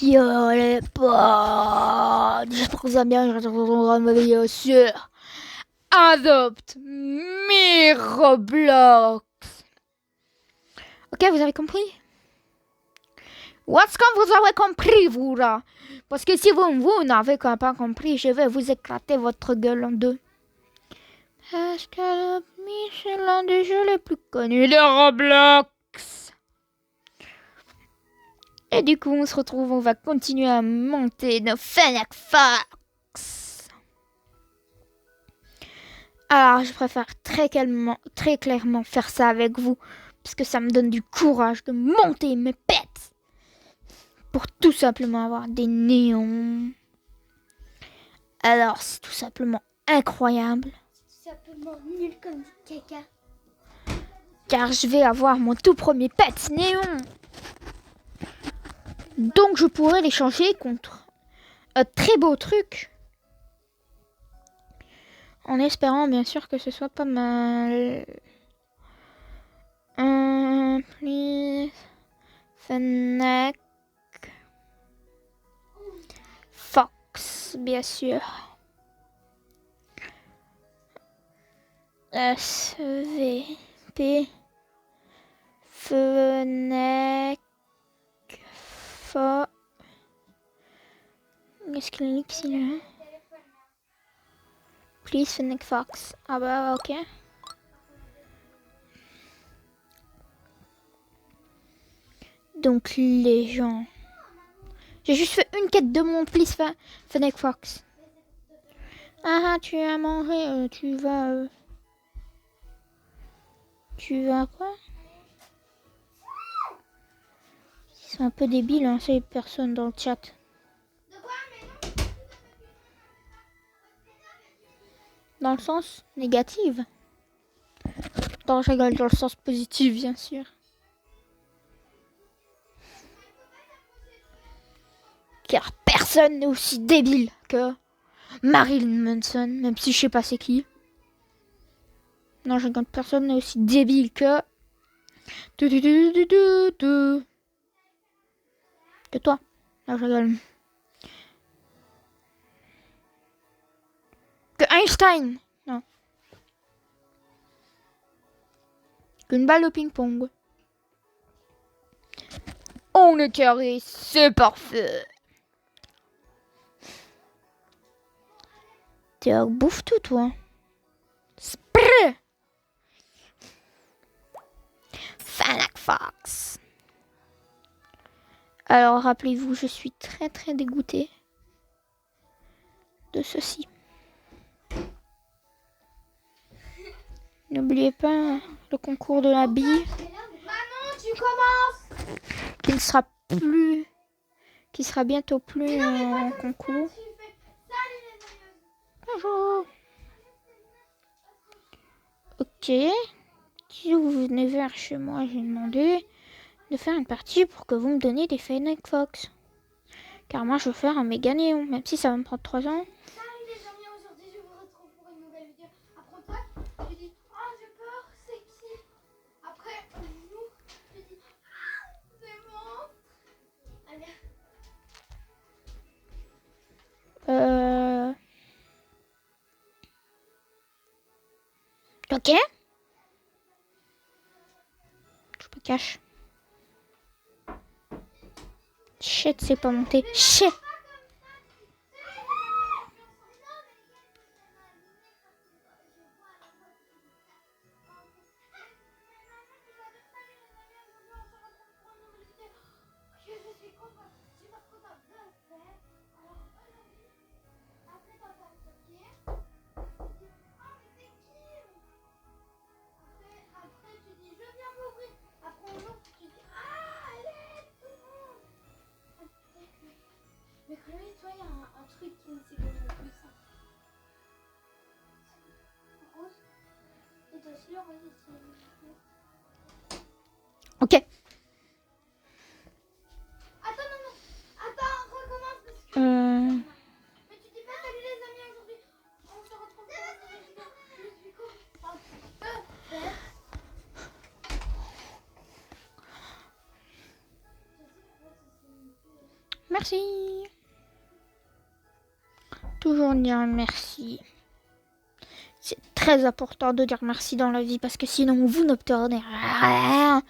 Yo les potes, j'espère que vous allez bien, je retrouve ma vidéo sur Adopt Me Roblox. Ok, vous avez compris? What's comme vous avez compris, vous là? Parce que si vous n'avez pas compris, je vais vous éclater votre gueule en deux. Parce qu'Adopt Me, c'est l'un des jeux les plus connus de Roblox. Et du coup, on se retrouve, on va continuer à monter nos Fennec Fox. Alors, je préfère très clairement faire ça avec vous, parce que ça me donne du courage de monter mes pets pour tout simplement avoir des néons. Alors, c'est tout simplement incroyable. C'est tout simplement nul comme du caca. Car je vais avoir mon tout premier pet néon. Donc, je pourrais l'échanger contre un très beau truc. En espérant bien sûr que ce soit pas mal. Please. Fennec Fox, bien sûr. SVP Fennec Fox. Qu'est-ce qu'il est ici là? Please Fennec Fox. Ah bah ok. Donc les gens. J'ai juste fait une quête de mon Please Fennec Fox. Ah tu as mangé, tu vas... Tu vas quoi? Ils sont un peu débiles hein, ces personnes dans le chat. Dans le sens négatif. Non, je rigole, dans le sens positif bien sûr. Car personne n'est aussi débile que Marilyn Manson, même si je sais pas c'est qui. Non, je rigole, personne n'est aussi débile que... Que toi. Non, je rigole. Que Einstein. Non. Qu'une balle au ping-pong. On est carré, c'est parfait. T'es bouffe tout, toi. Sprrr. Fennec Fox. Alors, rappelez-vous, je suis très dégoûtée de ceci. N'oubliez pas le concours de la bille. Maman, tu commences. Qui sera bientôt plus en concours. Bonjour. Ok. Si vous venez vers chez moi, j'ai demandé de faire une partie pour que vous me donniez des Fennec Fox. Car moi, je veux faire un méga néon, même si ça va me prendre 3 ans. Salut les amis, aujourd'hui je vous retrouve pour une nouvelle vidéo. Après toi, je dis oh j'ai peur, c'est qui? Après nous, je dis ah c'est bon. Allez. Ok. Je me cache. Shit, c'est pas monté. Shit. Mais Chloé, toi, il y a un truc qui me séduit le plus. Rose. Et toi aussi, Rose. Ok. Attends, non. Attends, recommence parce que... Mais tu dis pas salut les amis, aujourd'hui. On se retrouve pour une nouvelle vidéo. Je suis cool. Merci. Toujours dire merci. C'est très important de dire merci dans la vie parce que sinon vous n'obtenez rien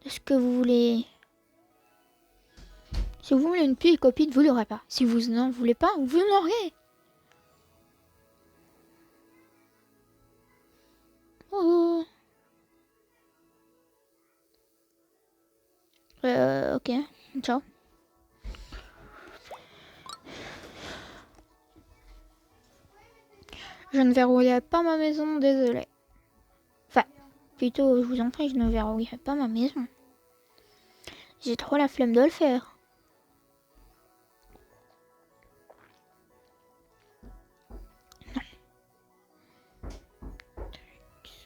de ce que vous voulez. Si vous voulez une petite copine, vous l'aurez pas. Si vous n'en voulez pas, vous l'aurez. Oh. Ok. Ciao. Je ne verrouillerai pas ma maison, désolé. Enfin, plutôt, je vous en prie, je ne verrouillerai pas ma maison. J'ai trop la flemme de le faire.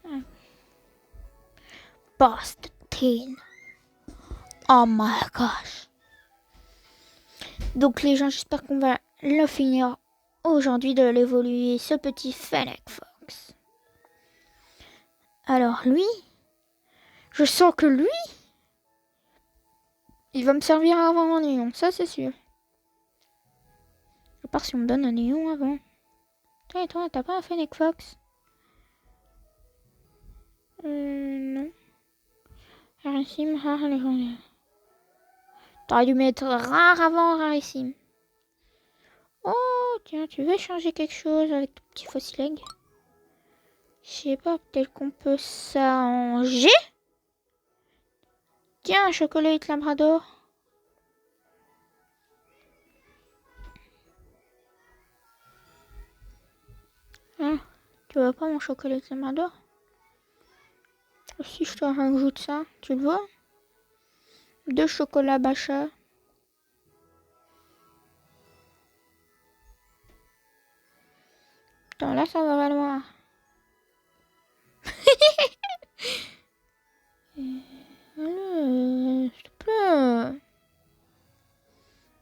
Non. Boston. Oh my gosh. Donc les gens, j'espère qu'on va le finir aujourd'hui de l'évoluer, ce petit Fennec Fox. Alors lui, je sens que lui, il va me servir avant un néon, ça c'est sûr. À part si on me donne un néon avant. Toi, t'as pas un Fennec Fox? Non. Rarissime, rare, légendaire. T'aurais dû mettre rare avant rarissime. Oh, tiens, tu veux changer quelque chose avec ton petit fossile egg? Je sais pas, peut-être qu'on peut s'arranger. Tiens, un chocolat labrador. Hein, tu veux pas mon chocolat labrador? Si je te rajoute ça, tu le vois? 2 chocolats Bacha. Putain, là, ça va valoir. Allez, s'il te plaît.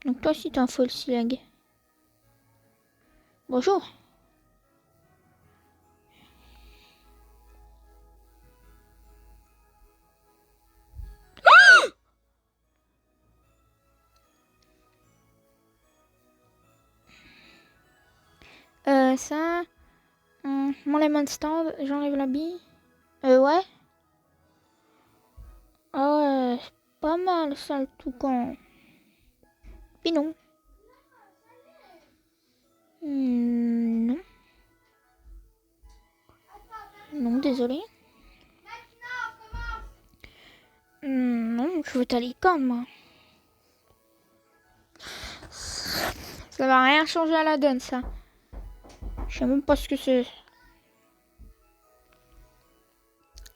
Donc toi aussi, t'es un fossile egg. Bonjour. Ça... mon lemon stand, j'enlève la bille. Ouais. Ah ouais, c'est pas mal ça le toucan. Puis non. Non. Non, désolé. Non, je veux ta licorne, moi. Ça va rien changer à la donne, ça. Je sais même pas ce que c'est.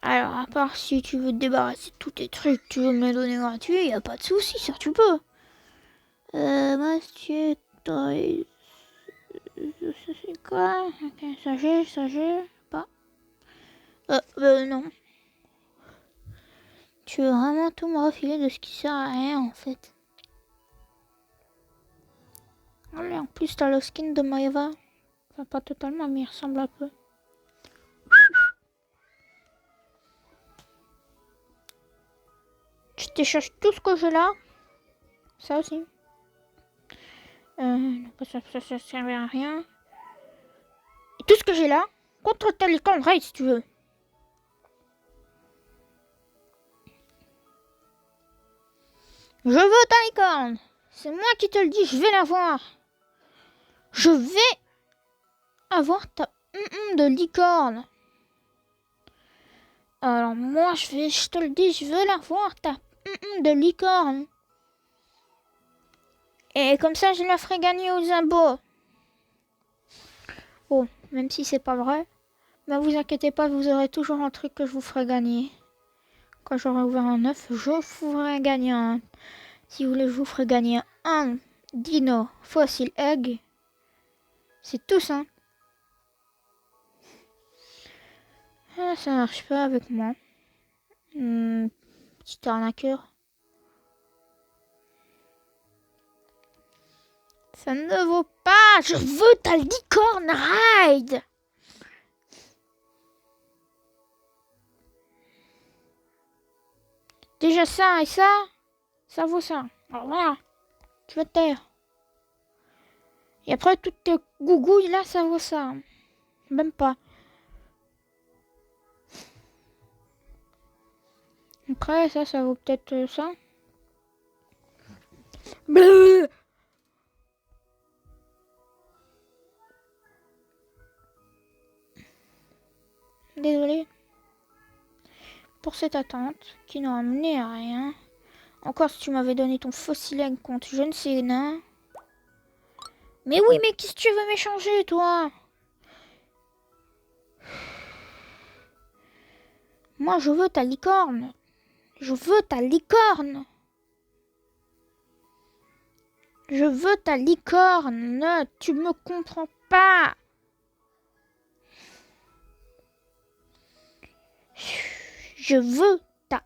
Alors, à part si tu veux te débarrasser de tous tes trucs, tu veux me les donner gratuits, y a pas de souci, ça tu peux. Monsieur Toys. Ça c'est quoi? Ok, sachet, pas. Non. Tu veux vraiment tout me refiler de ce qui sert à rien, en fait. Allez, en plus, t'as le skin de Maeva. Enfin, pas totalement, mais il ressemble un peu. Je t'échange tout ce que j'ai là. Ça aussi. Ça servait à rien. Et tout ce que j'ai là, contre ta licorne raid si tu veux. Je veux ta licorne. C'est moi qui te le dis, je vais l'avoir. Je vais avoir ta de licorne. Alors moi, je te le dis, je veux l'avoir ta de licorne. Et comme ça, je la ferai gagner aux abos. Bon, même si c'est pas vrai, mais vous inquiétez pas, vous aurez toujours un truc que je vous ferai gagner. Quand j'aurai ouvert un œuf, je vous ferai gagner un. Si vous voulez, je vous ferai gagner un dino fossil egg. C'est tout ça. Ah, ça marche pas avec moi. Petit arnaqueur. Ça ne vaut pas. Je veux ta licorne ride. Déjà ça et ça vaut ça. Alors voilà, tu vas te taire. Et après, toutes tes gougouilles là, ça vaut ça. Même pas. Après, ça vaut peut-être ça. Bleu. Désolée pour cette attente qui n'a amené à rien. Encore si tu m'avais donné ton fossileg contre je ne sais nain. Mais oui, mais qu'est-ce que tu veux m'échanger, toi? Moi, je veux ta licorne. Je veux ta licorne. Je veux ta licorne. Tu me comprends pas. Je veux ta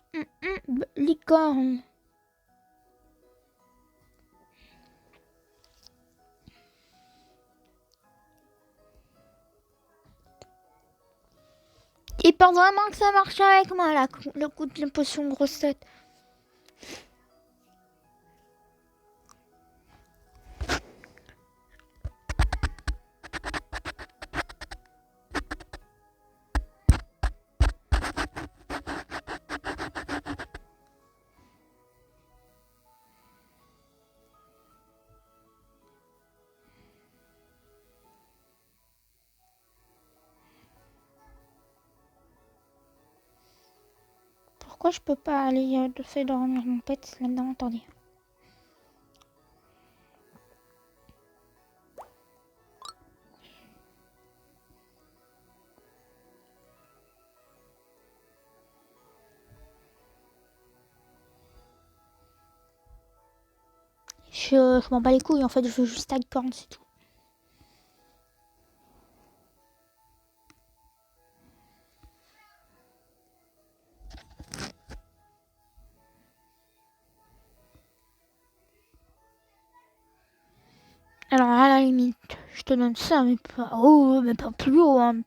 licorne. Il pense vraiment que ça marche avec moi, là, le coup de la potion grosse tête. Pourquoi je peux pas aller de faire dormir mon pet là-dedans? Attendez. Je m'en bats les couilles, en fait, je veux juste ta licorne, c'est tout. Alors, à la limite, je te donne ça, mais pas haut, mais pas plus haut, hein.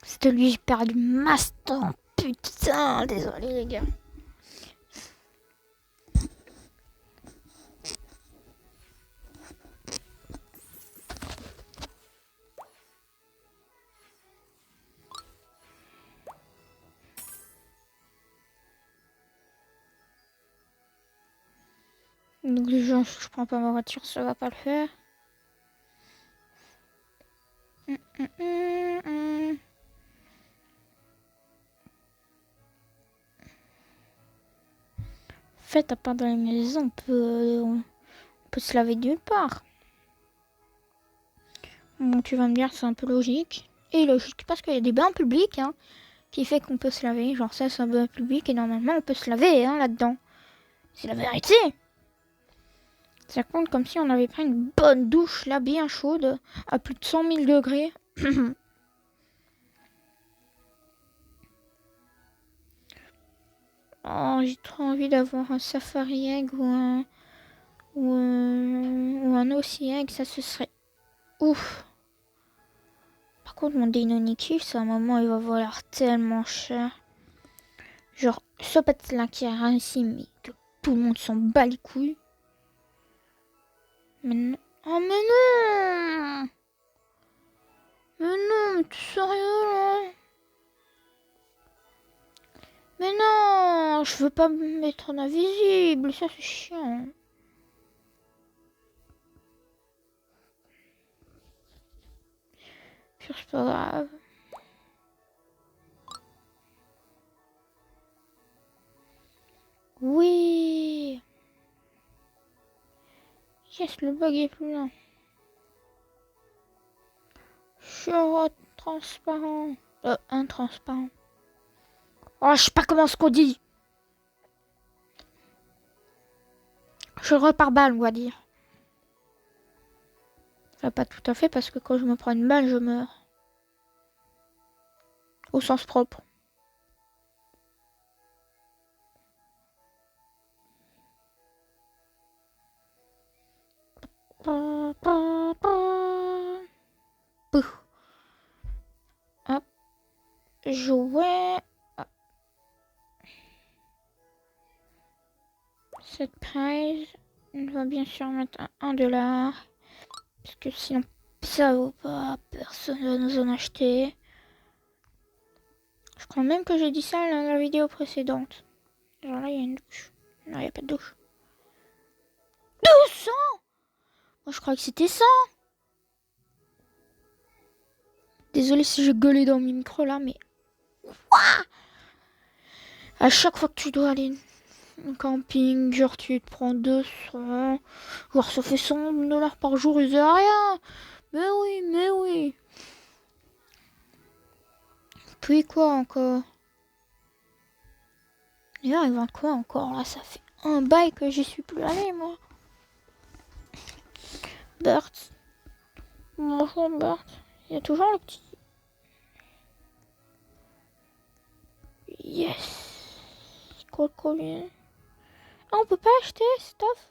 C'était lui, j'ai perdu masse temps. Putain, désolé les gars. Donc je prends pas ma voiture, ça va pas le faire. En fait, à part dans la maison, on peut se laver nulle part. Bon, tu vas me dire, c'est un peu logique. Et logique, parce qu'il y a des bains publics, hein, qui fait qu'on peut se laver. Genre ça, c'est un bain public et normalement, on peut se laver, hein, là-dedans. C'est la vérité. Ça compte comme si on avait pris une bonne douche, là, bien chaude, à plus de 100 000 degrés. Oh, j'ai trop envie d'avoir un safari egg ou un aussi egg, ça ce serait ouf. Par contre, mon Deinonychus, à un moment, il va valoir tellement cher. Genre, ce pet-là qui a réussi, mais que tout le monde s'en bat les couilles. Mais non. Oh, mais non! Mais non, mais tu sérieux là? Mais non, je veux pas me mettre en invisible, ça c'est chiant. Puis c'est pas grave. Oui. Yes, le bug est plus là. Sur transparent. Intransparent. Oh, je sais pas comment ce qu'on dit. Je repars balle, on va dire. Enfin, pas tout à fait, parce que quand je me prends une balle, je meurs. Au sens propre. jouets. Cette prize, on va bien sûr mettre un $1. Parce que sinon, ça vaut pas. Personne va nous en acheter. Je crois même que j'ai dit ça dans la vidéo précédente. Genre là, il y a une douche. Non, il n'y a pas de douche. 200! Moi, je crois que c'était 100. Désolée si j'ai gueulé dans mes micros là, mais... Ouah, à chaque fois que tu dois aller en camping, genre tu te prends 200... Genre ça fait $100 par jour, ils ont rien. Mais oui, mais oui. Puis quoi encore? D'ailleurs, ils vendent quoi encore? Là, ça fait un bail que j'y suis plus allée, moi. Bert. Bonjour, Bert. Il y a toujours le petit... Yes. Combien? Ah, on peut pas l'acheter, stuff.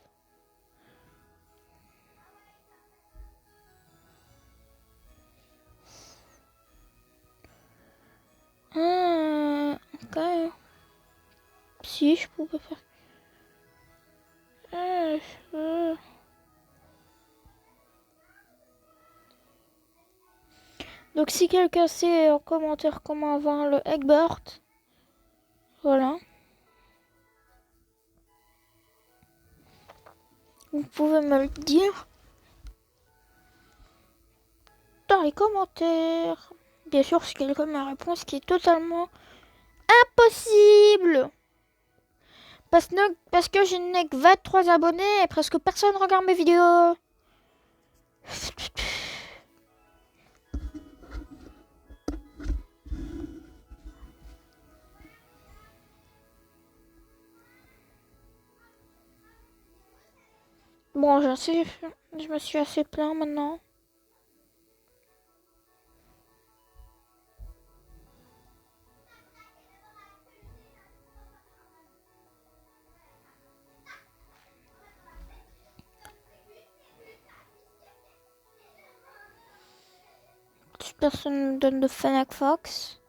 Ah, ok. Si, je pouvais faire... Ah, je veux... Donc si quelqu'un sait en commentaire comment avoir le Egbert, voilà. Vous pouvez me le dire dans les commentaires. Bien sûr, si quelqu'un me répond, ce qui est totalement impossible. Parce que je n'ai que 23 abonnés et presque personne regarde mes vidéos. Bon, je me suis assez plaint maintenant. Personne ne donne de Fennec Fox.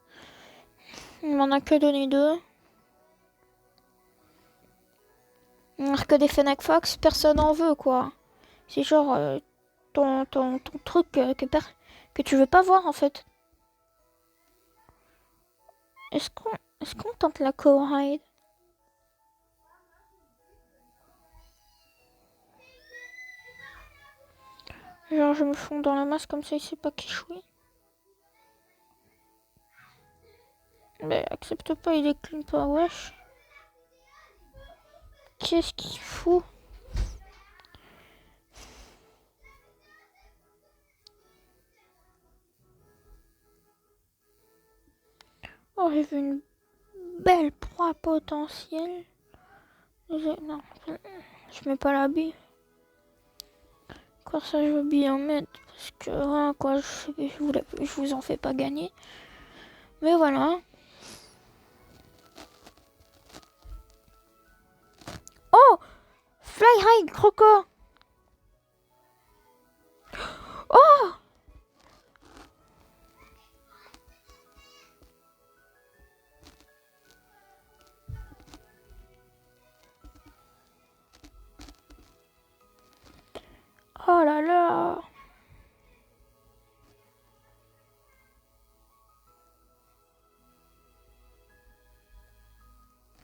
Il m'en a que donné 2. Alors que des Fennec Fox, personne n'en veut, quoi. C'est genre ton truc que tu veux pas voir, en fait. Est-ce qu'on tente la co-ride? Genre, je me fonds dans la masse comme ça, il sait pas qui je suis. Mais accepte pas, il décline pas, wesh. Qu'est-ce qu'il fout? Oh, j'ai vu une belle proie potentielle. Non, je mets pas l'habit. Quoi, ça, je veux bien mettre. Parce que, hein, quoi, je vous en fais pas gagner. Mais voilà. Oh! Fly high, croco! Oh! Oh là là!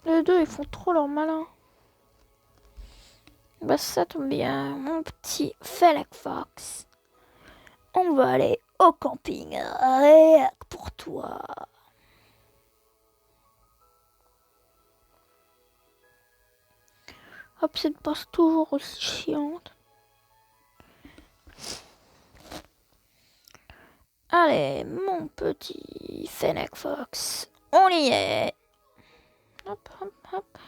Les deux, ils font trop leur malin. Bah ça tombe bien, mon petit Fennec Fox. On va aller au camping, rien que pour toi. Hop, cette passe toujours aussi chiante. Allez, mon petit Fennec Fox, on y est. Hop, hop, hop.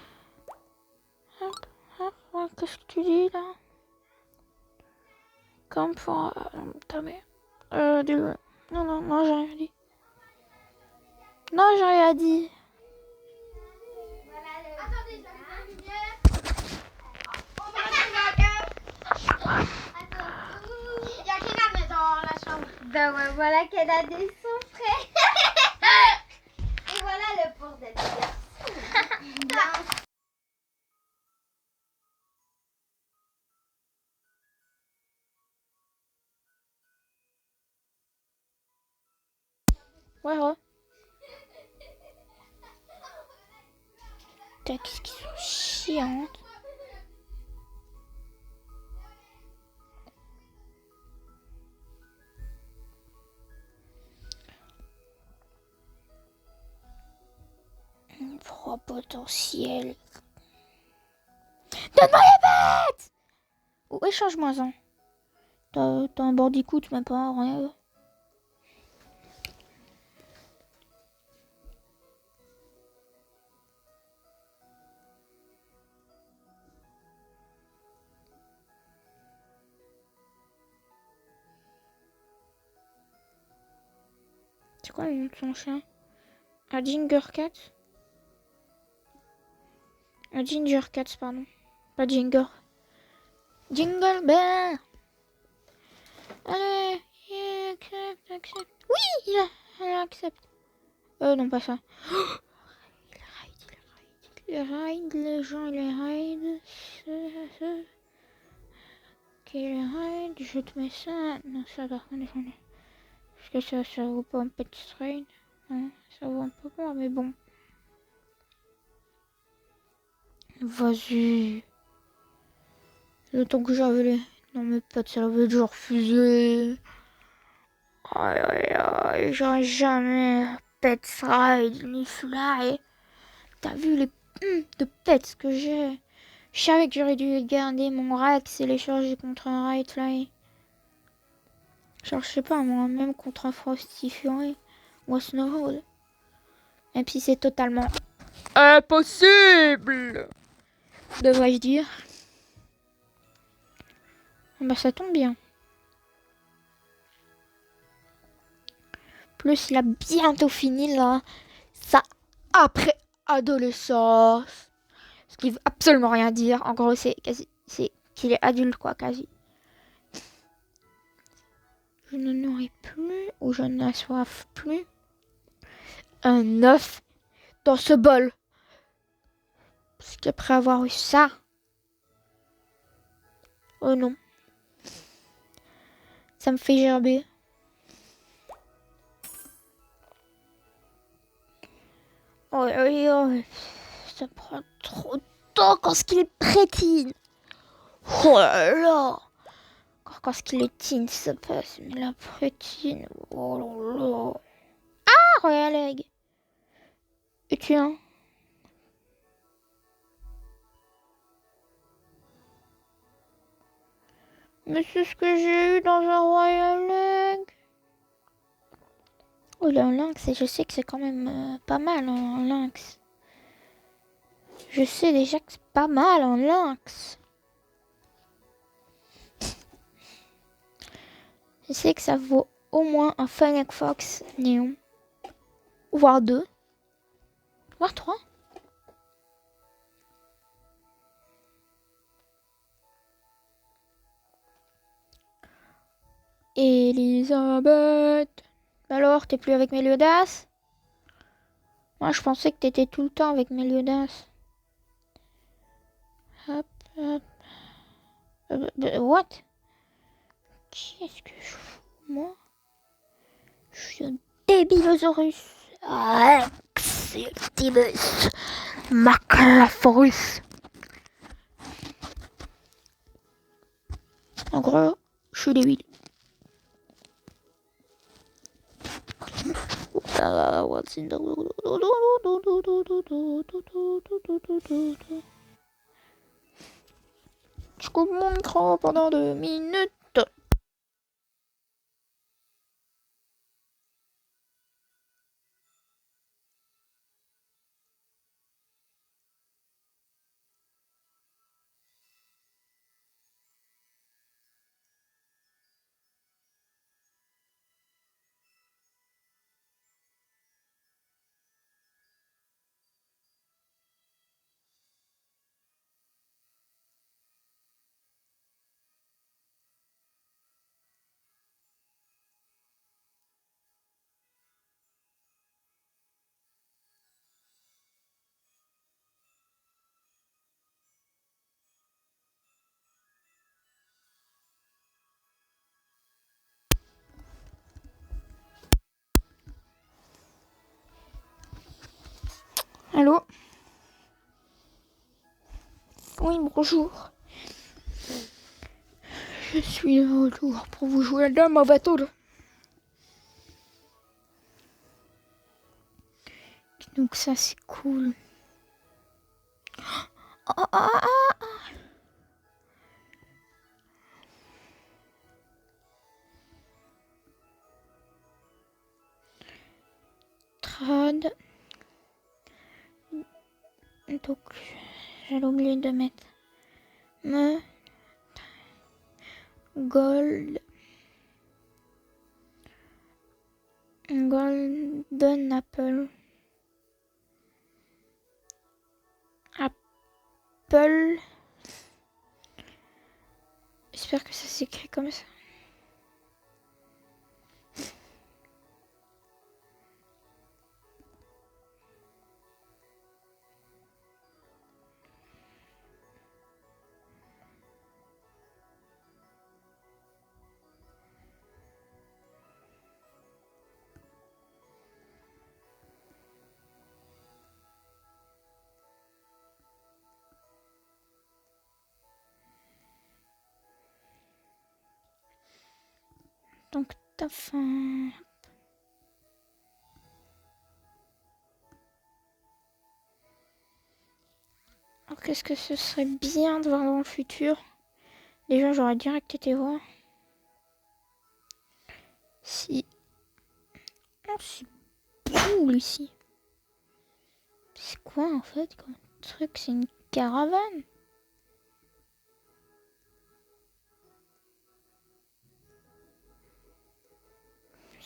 Hop, hop, ouais, qu'est-ce que tu dis là? Comme pour... ta mère. Désolé. Non, j'ai rien dit. Non, j'ai rien dit. Attendez, je vais mettre la lumière. On va mettre la lumière. Attends. Il y a Kenan dans la chambre. Ben ouais, voilà, Kenan et son frère. Ouais. Putain, qu'est-ce qu'ils sont chiantes. Proie potentiel. Donne-moi les bêtes! Ou échange-moi un. T'as un bandicoot, même pas rien. C'est quoi le nom de son chien? Un Ginger Cat? Un Ginger Cat, pardon. Pas Ginger. Jingle Bell! Allez, accepte. Oui, il accepte. Non, pas ça. Il raid, les gens, il raid. Ok, il raid, je te mets ça. Non, ça par contre, j'en ai. Parce que ça vaut pas un petit raid. Non, ça vaut un peu moins, mais bon. Vas-y. Le temps que j'avais les... Non, mes potes, ça l'avait déjà refusé. Aïe, aïe, aïe, j'aurais jamais pet ride ni fly. T'as vu les de pets que j'ai? Je savais que j'aurais dû garder mon Rex et l'échanger contre un Ride Fly. Genre, je sais pas, moi, même contre un Frosty Fury ou un Snowball. Même si c'est totalement impossible, devrais-je dire. Bah, ça tombe bien. Plus, il a bientôt fini, là. Ça, après adolescence. Ce qui veut absolument rien dire. En gros, c'est quasi... C'est qu'il est adulte, quoi, quasi. Je ne nourris plus ou je n'assoif plus un œuf dans ce bol. Parce qu'après avoir eu ça... Oh non. Ça me fait gerber. Oh, oh, ça prend trop de temps quand ce qu'il est prétine. Oh là là. Quand ce qu'il est teen, ça passe. Mais la prétine. Oh là là. Ah, regarde. Et tiens. Mais c'est ce que j'ai eu dans un Royal Egg. Oh, là, un lynx, et je sais que c'est quand même pas mal, hein, un lynx. Je sais déjà que c'est pas mal, un lynx. Je sais que ça vaut au moins un Fennec Fox néon. Voire 2. Voire 3. Elisabeth. Alors, t'es plus avec Meliodas? Moi, je pensais que t'étais tout le temps avec Meliodas. Hop, hop. What? Qu'est-ce que je fous, moi? Je suis un débilosaurus. Eximus Macalaphorus. En gros, je suis débile. What's in the... Je coupe mon micro pendant 2 minutes. Oui, bonjour. Je suis de retour pour vous jouer à la mauvais tour. Donc ça, c'est cool. Oh, oh, oh, oh. Trad. Donc, j'ai oublié de mettre gold. Golden apple. Apple. J'espère que ça s'écrit comme ça. Donc, t'as faim. Alors, qu'est-ce que ce serait bien de voir dans le futur? Déjà, j'aurais direct été voir. Si. Oh, c'est cool ici. C'est quoi en fait comme truc? C'est une caravane?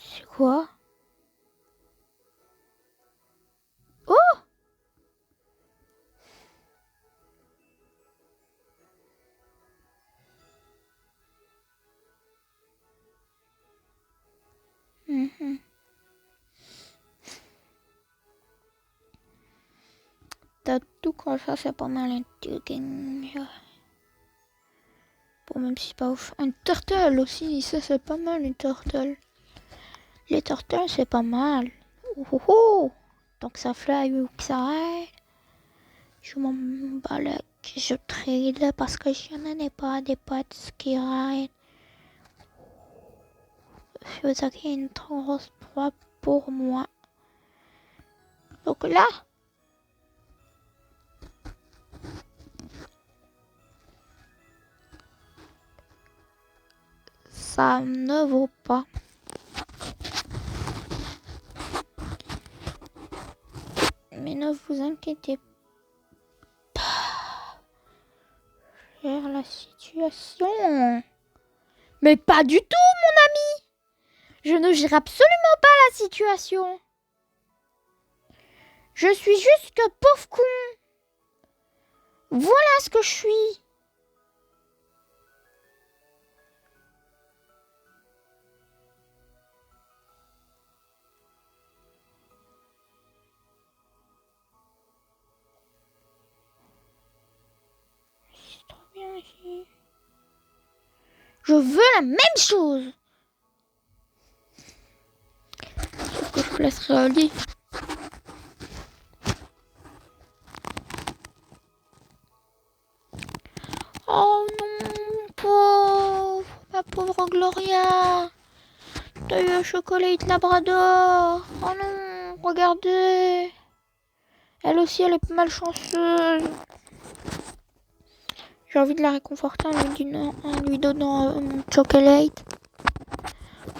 C'est quoi? Oh! T'as tout comme ça, c'est pas mal un truc. Bon, même si c'est pas ouf. Un turtle aussi, ça c'est pas mal une turtle. Les turtles c'est pas mal. Oh, oh, oh. Donc ça fly ou que ça ride. Je m'en balèque. Je trade parce que je n'en ai pas des potes qui ride. Vous avez une trop grosse proie pour moi. Donc là. Ça ne vaut pas. Mais ne vous inquiétez pas. Gère la situation. Mais pas du tout, mon ami. Je ne gère absolument pas la situation. Je suis juste un pauvre con. Voilà ce que je suis. C'est trop bien ici. Je veux la même chose. Sauf que je vous laisserai au lit. Oh non, pauvre, ma pauvre Gloria. T'as eu un chocolat labrador. Oh non, regardez. Elle aussi, elle est malchanceuse. J'ai envie de la réconforter en lui donnant mon chocolate.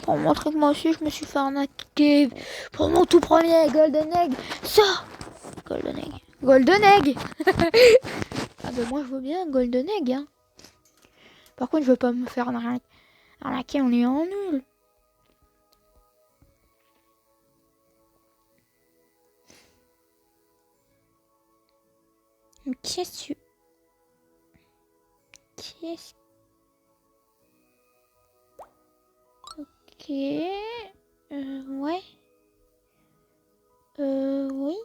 Pour montrer que moi aussi, je me suis fait arnaquer. Pour mon tout premier Golden Egg. Ça Golden Egg. Golden Egg. Ah ben moi, je veux bien Golden Egg. Hein. Par contre, je veux pas me faire arnaquer en ayant nul. Qu'est-ce que... Qu'est-ce... Ok... ouais... oui...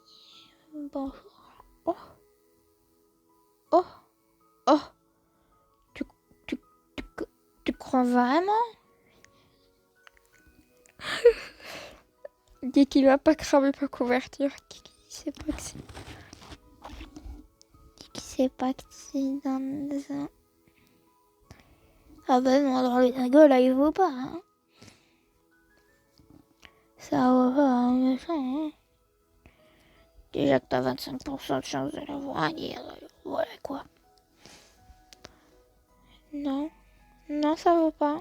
Bonjour... Oh... Oh... Oh... Tu crois vraiment? Dit qu'il va pas cramer ma couverture. Qui sait pas que c'est... c'est pas que tu donnes ça. Ah bah non, alors les gueule, là, il vaut pas, hein. Ça vaut pas, hein, ça, hein. Déjà que t'as 25% de chance de l'avoir à dire, voilà quoi. Non, non, ça vaut pas.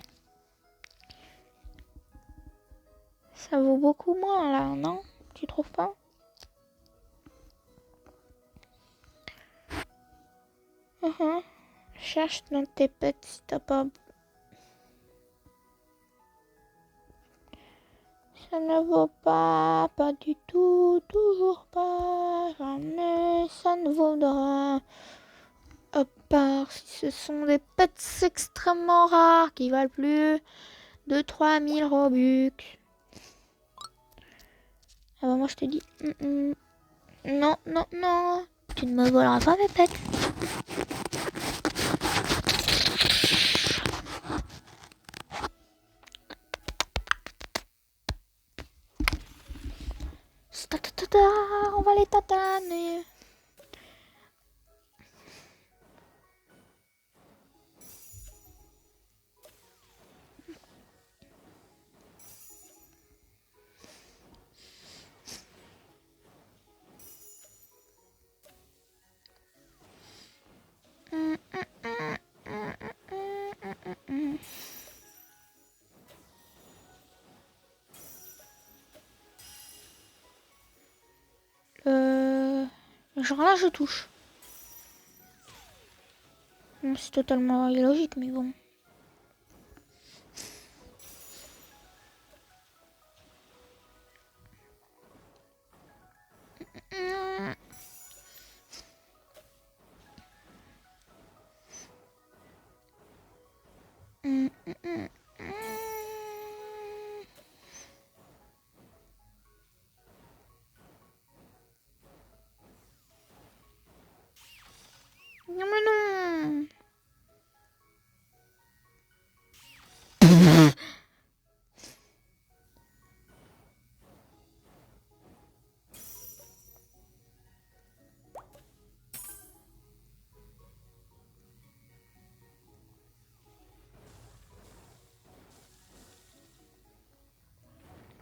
Ça vaut beaucoup moins, là, non? Tu trouves pas? Cherche dans tes pets si t'as pas... Ça ne vaut pas du tout, toujours pas, jamais ça ne vaudra. À part si ce sont des pets extrêmement rares qui valent plus de 3000 Robux. Ah bah moi je te dis, non, non, non, tu ne me voleras pas mes pets. On va les tataner. Genre là je touche. Bon, c'est totalement illogique mais bon. Non mais non.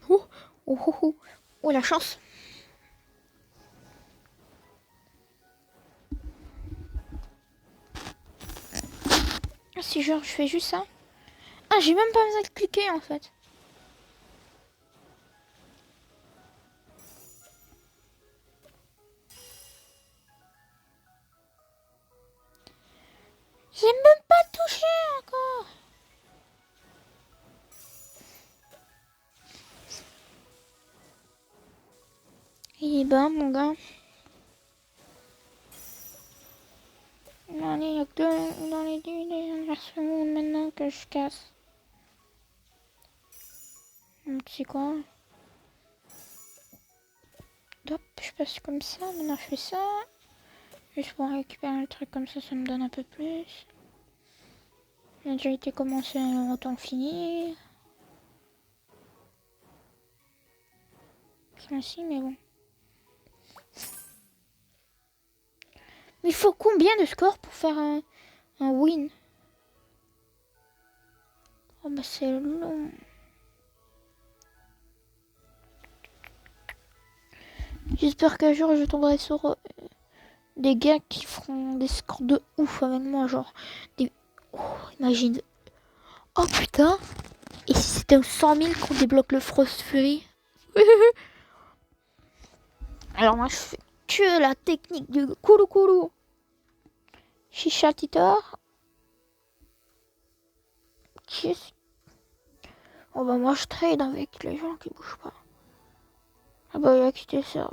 Oh, oh, oh, oh. Oh la chance. Si genre je fais juste ça. Ah j'ai même pas besoin de cliquer en fait. J'ai même pas touché encore. Il est bas mon gars. Allez, il y a que deux dans les deux dernières secondes maintenant que je casse. Tu sais quoi? Hop, je passe comme ça, maintenant je fais ça. Juste pour récupérer le truc comme ça me donne un peu plus. Il a déjà été commencé, autant finir. C'est ainsi, mais bon. Mais il faut combien de scores pour faire un win? Oh bah c'est long. J'espère qu'un jour je tomberai sur des gars qui feront des scores de ouf avec moi, genre des... Oh, imagine. Oh putain. Et si c'était aux 100 000 qu'on débloque le Frost Fury? Alors moi je fais que la technique du Koulou Koulou. Chicha Titor. Oh bah moi je trade avec les gens qui bougent pas. Ah bah il a quitté ça.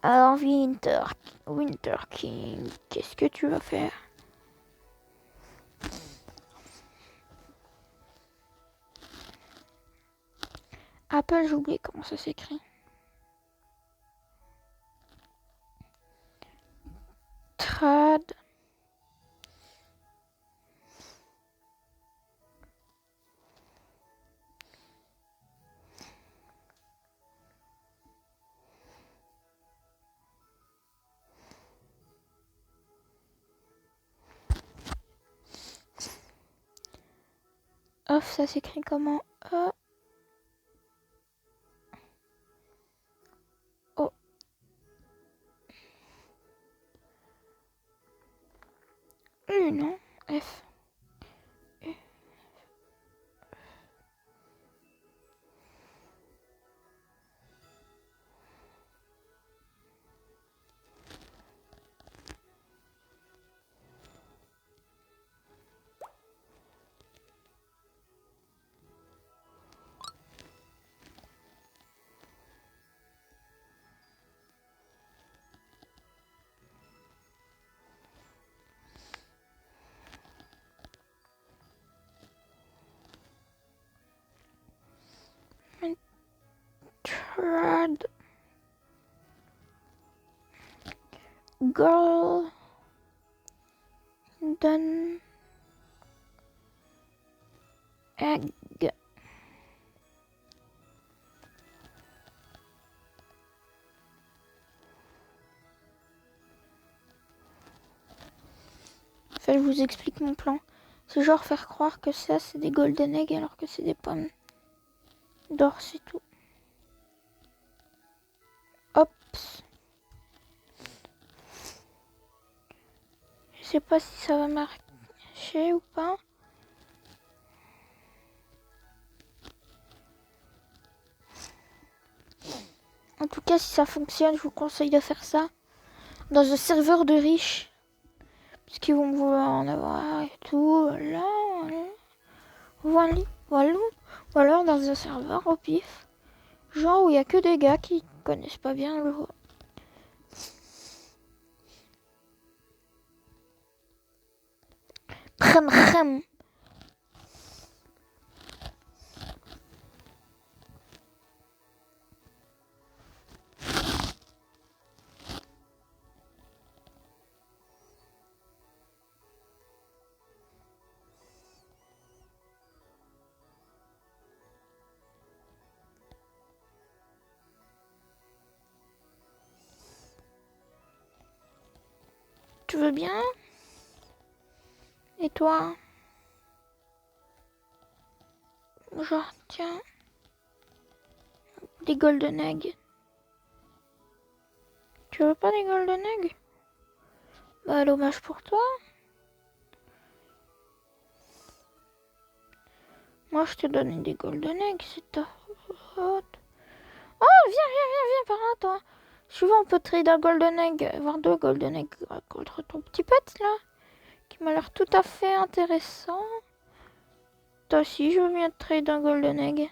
Alors Winter King, qu'est-ce que tu vas faire? Apple, j'ai oublié comment ça s'écrit. Off, ça s'écrit comment? O. U, non? F. U. Trad. Golden egg. En fait, je vous explique mon plan. C'est genre faire croire que ça, c'est des golden eggs alors que c'est des pommes d'or, c'est tout. Hop. Je sais pas si ça va marcher ou pas. En tout cas, si ça fonctionne, je vous conseille de faire ça dans un serveur de riches. Parce qu'ils vont vouloir en avoir et tout. Voilà. Ou alors dans un serveur au pif. Genre où il n'y a que des gars qui connaissent pas bien le jeu. Crème. Tu veux bien? Et toi? Genre, tiens. Des golden eggs. Tu veux pas des golden eggs? Bah, dommage pour toi. Moi, je te donne des golden eggs, c'est ta faute. Oh, viens par là, toi. Souvent, on peut trader un golden egg, avoir 2 golden eggs contre ton petit pet, là. Qui m'a l'air tout à fait intéressant. Toi aussi, je veux bien te trader un golden egg.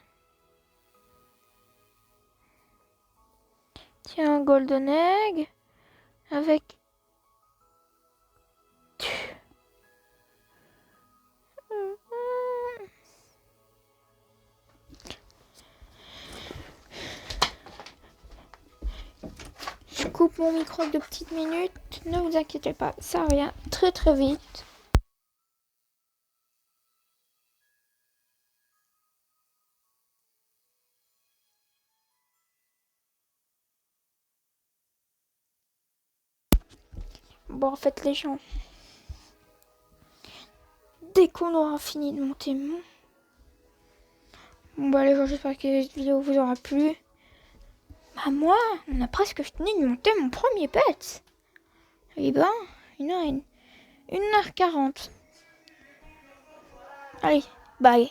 Tiens, un golden egg. Avec... Je coupe mon micro de petites minutes. Ne vous inquiétez pas, ça revient très très vite. Bon, en fait, les gens, dès qu'on aura fini de monter mon... Bon, bah, les gens, j'espère que cette vidéo vous aura plu. Bah, moi, on a presque fini de monter mon premier pet. Eh ben, 1h40. Allez, bye.